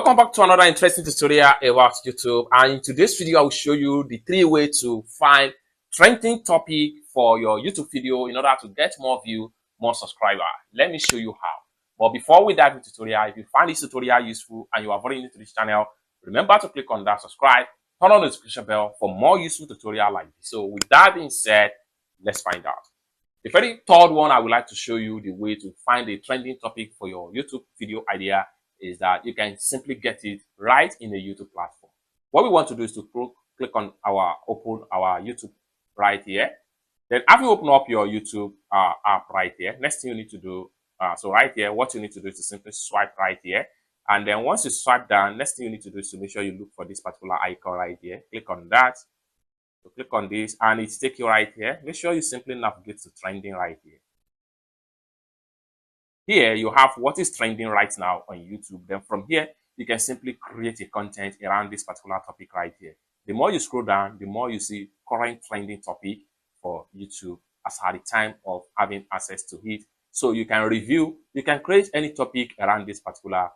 Welcome back to another interesting tutorial about YouTube, and in today's video I will show you the 3 ways to find trending topic for your YouTube video in order to get more view, more subscriber. Let me show you how. But before we dive into the tutorial, if you find this tutorial useful and you are very new to this channel, remember to click on that subscribe, turn on the notification bell for more useful tutorial like this. So with that being said, let's find out. The very third one I would like to show you the way to find a trending topic for your YouTube video idea is that you can simply get it right in the YouTube platform. What we want to do is to click on open our YouTube right here. Then after you open up your YouTube app right here, next thing you need to do, so right here, what you need to do is to simply swipe right here. And then once you swipe down, next thing you need to do is to make sure you look for this particular icon right here. Click on that. So click on this and it's take you right here. Make sure you simply navigate to trending right here. Here you have what is trending right now on YouTube. Then from here, you can simply create a content around this particular topic right here. The more you scroll down, the more you see current trending topic for YouTube as at the time of having access to it. So you can review, you can create any topic around this particular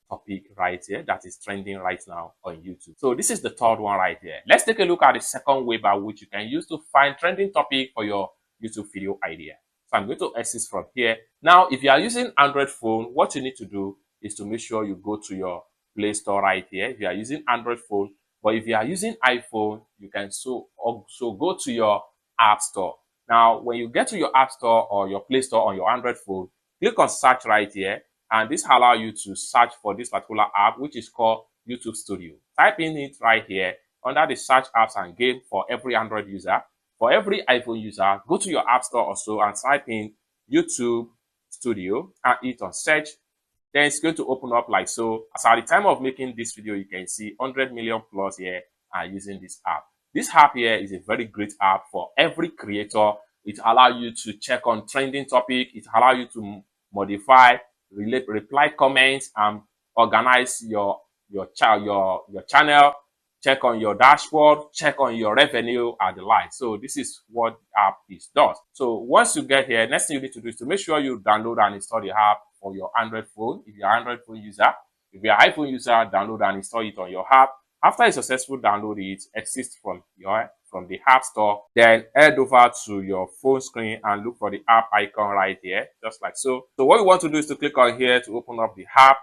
topic right here that is trending right now on YouTube. So this is the third one right here. Let's take a look at the second way by which you can use to find trending topic for your YouTube video idea. So I'm going to exit from here. Now, if you are using Android phone, what you need to do is to make sure you go to your Play Store right here. If you are using Android phone, but if you are using iPhone, you can also go to your App Store. Now, when you get to your App Store or your Play Store on your Android phone, click on search right here. And this allows you to search for this particular app, which is called YouTube Studio. Type in it right here under the search apps and game for every Android user. For every iPhone user, go to your App Store also and type in YouTube Studio and hit on search. Then it's going to open up like so. As at the time of making this video, you can see 100 million plus here are using this app. This app here is a very great app for every creator. It allows you to check on trending topic. It allows you to modify, reply comments, and organize your channel. Check on your dashboard, check on your revenue and the like. So this is what the app does. So once you get here, next thing you need to do is to make sure you download and install the app for your Android phone. If you're an Android phone user, if you're an iPhone user, download and install it on your app. After you successfully download it, exit from the App Store, then head over to your phone screen and look for the app icon right here, just like so. So what we want to do is to click on here to open up the app.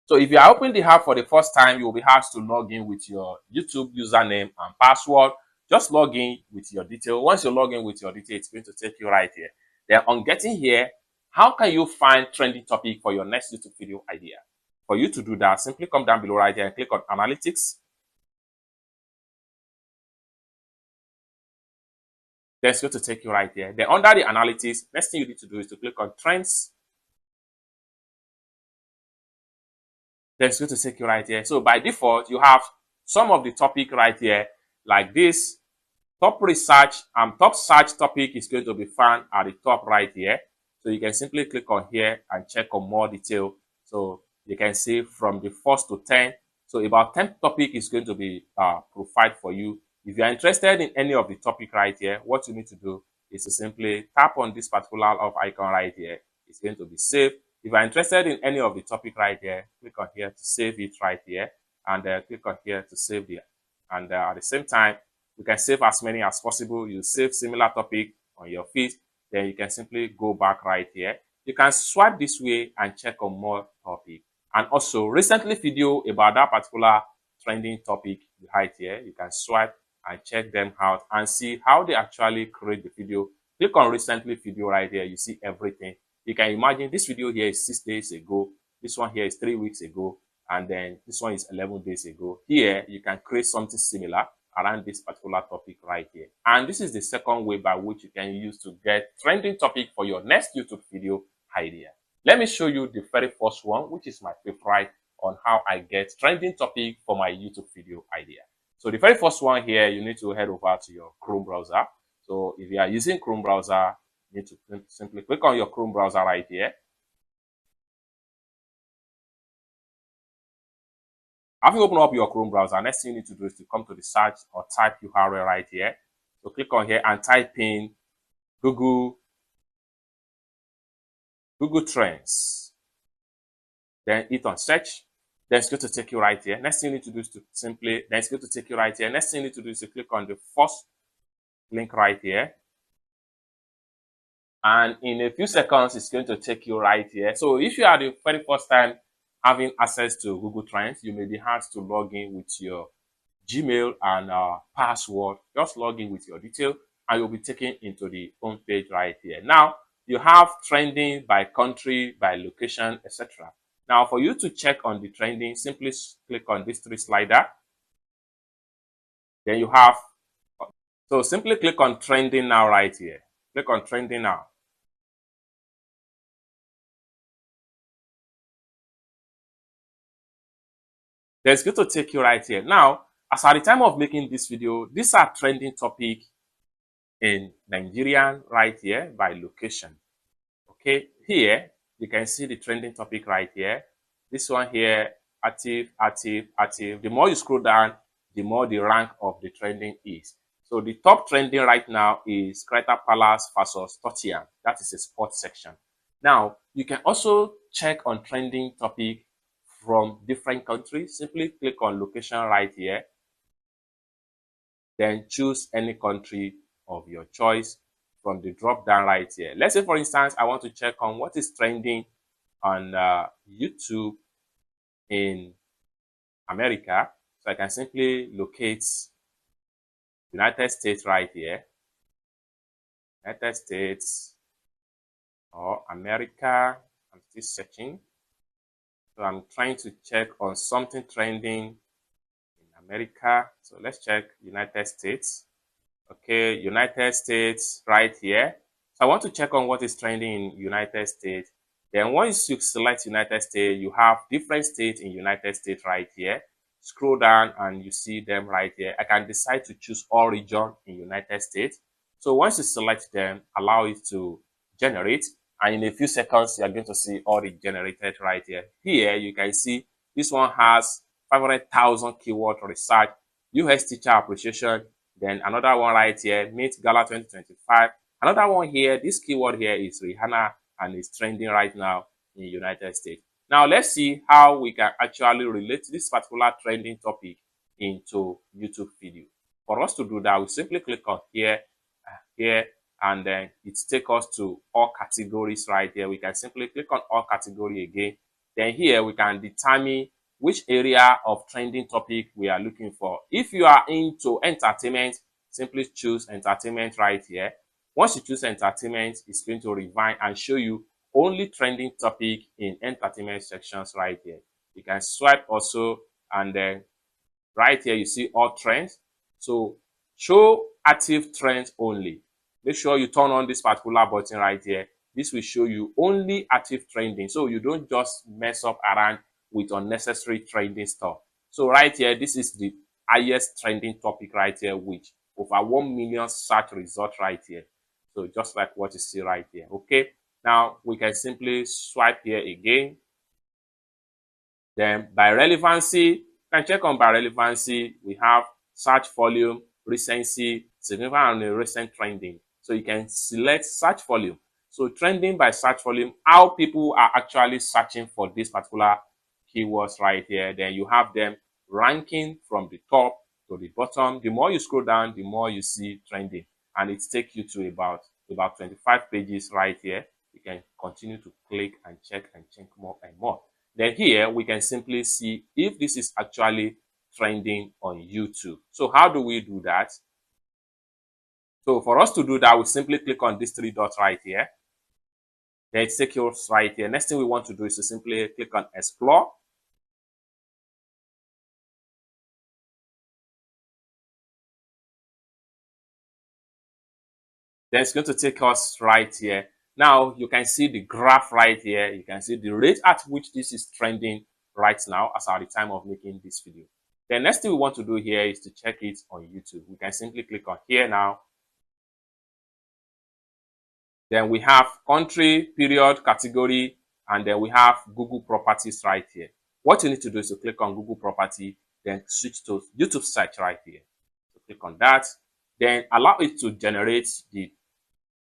So if you are opening the app for the first time, you will be asked to log in with your YouTube username and password. Just log in with your detail. Once you log in with your detail, it's going to take you right here. Then on getting here, how can you find trending topic for your next YouTube video idea? For you to do that, simply come down below right here and click on Analytics. Then it's going to take you right here. Then under the Analytics, next thing you need to do is to click on Trends. Then it's going to take you right here. So by default, you have some of the topic right here, like this. Top search topic is going to be found at the top right here. So you can simply click on here and check on more detail. So you can see from the first to 10. So about 10 topic is going to be profiled for you. If you are interested in any of the topic right here, what you need to do is to simply tap on this particular icon right here. It's going to be saved. If you are interested in any of the topic right here, click on here to save it right here, and click on here to save it. And at the same time, you can save as many as possible. You save similar topic on your feed, then you can simply go back right here. You can swipe this way and check on more topic. And also, recently video about that particular trending topic right here, you can swipe and check them out and see how they actually create the video. Click on recently video right here. You see everything. You can imagine this video here is 6 days ago. This one here is 3 weeks ago. And then this one is 11 days ago. Here, you can create something similar around this particular topic right here. And this is the second way by which you can use to get trending topic for your next YouTube video idea. Let me show you the very first one, which is my favorite on how I get trending topic for my YouTube video idea. So the very first one here, you need to head over to your Chrome browser. So if you are using Chrome browser, you need to simply click on your Chrome browser right here. After you open up your Chrome browser, next thing you need to do is to come to the search or type URL right here. So click on here and type in Google Trends. then hit on search. Then it's going to take you right here. Next thing you need to do is to simply, then it's going to take you right here. Next thing you need to do is to click on the first link right here. And in a few seconds, it's going to take you right here. So if you are the very first time having access to Google Trends, you may be asked to log in with your Gmail and password. Just log in with your detail and you'll be taken into the home page right here. Now, you have trending by country, by location, etc. Now, for you to check on the trending, simply click on this three slider. Then you have, so simply click on trending now right here. Click on trending now. Then it's going to take you right here. Now, as at the time of making this video, these are trending topic in Nigerian right here by location. Okay, here you can see the trending topic right here. This one here, active, active, active. The more you scroll down, the more the rank of the trending is. So the top trending right now is Crystal Palace versus Tottenham. That is a sports section. Now, you can also check on trending topic from different countries. Simply click on location right here. Then choose any country of your choice from the drop down right here. Let's say, for instance, I want to check on what is trending on YouTube in America. So I can simply locate United States right here. United States or America. I'm still searching. So I'm trying to check on something trending in America. So let's check United States. Okay, United States right here. So I want to check on what is trending in United States. Then once you select United States, you have different states in United States right here. Scroll down and you see them right here. I can decide to choose all region in United States. So once you select them, allow it to generate. And in a few seconds, you are going to see all the generated right here. Here, you can see this one has 500,000 keyword research, US teacher appreciation. Then another one right here, Meet Gala 2025. Another one here, this keyword here is Rihanna and it's trending right now in the United States. Now, let's see how we can actually relate this particular trending topic into YouTube video. For us to do that, we simply click on here, and then it takes us to all categories right here. We can simply click on all category again. Then here we can determine which area of trending topic we are looking for. If you are into entertainment, simply choose entertainment right here. Once you choose entertainment, it's going to refine and show you only trending topic in entertainment sections right here. You can swipe also, and then right here you see all trends. So show active trends only. Make sure you turn on this particular button right here. This will show you only active trending, so you don't just mess up around with unnecessary trending stuff. So right here, this is the highest trending topic right here, which over 1 million search results right here. So just like what you see right here. Okay, now we can simply swipe here again. Then by relevancy, you can check on by relevancy. We have search volume, recency, significant and recent trending. So you can select search volume. So trending by search volume, how people are actually searching for this particular keywords right here. Then you have them ranking from the top to the bottom. The more you scroll down, the more you see trending, and it takes you to about 25 pages right here. You can continue to click and check more and more. Then here we can simply see if this is actually trending on YouTube. So how do we do that? So for us to do that, we simply click on these three dots right here. Then it takes us right here. Next thing we want to do is to simply click on Explore. Then it's going to take us right here. Now you can see the graph right here. You can see the rate at which this is trending right now as at the time of making this video. The next thing we want to do here is to check it on YouTube. We can simply click on here now. Then we have country, period, category, and then we have Google properties right here. What you need to do is to click on Google property, then switch to YouTube search right here. So click on that, then allow it to generate the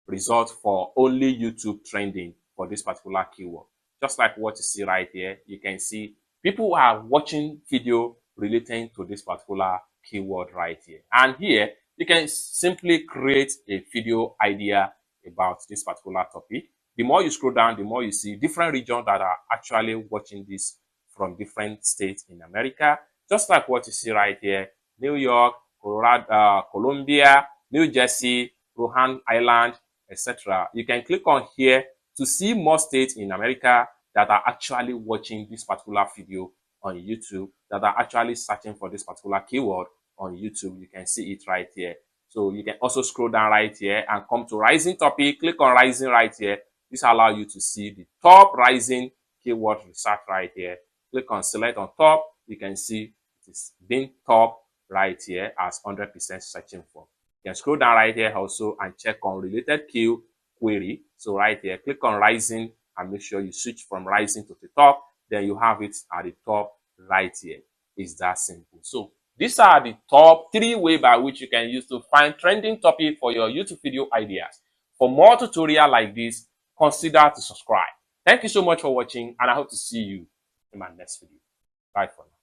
result for only YouTube trending for this particular keyword. just like what you see right here. You can see people are watching video relating to this particular keyword right here. And here, you can simply create a video idea about this particular topic. The more you scroll down, the more you see different regions that are actually watching this from different states in America, just like what you see right here: New York, Colorado, Colombia, New Jersey, Rohan Island, etc. You can click on here to see more states in America that are actually watching this particular video on YouTube, that are actually searching for this particular keyword on YouTube. You can see it right here. So you can also scroll down right here and come to rising topic. Click on rising right here. This allows you to see the top rising keyword research right here. Click on select on top. You can see it is being top right here as 100% searching for. You can scroll down right here also and check on related keyword query. So right here, click on rising and make sure you switch from rising to the top. Then you have it at the top right here. It's that simple. So these are the top 3 ways by which you can use to find trending topic for your YouTube video ideas. For more tutorial like this, consider to subscribe. Thank you so much for watching, and I hope to see you in my next video. Bye for now.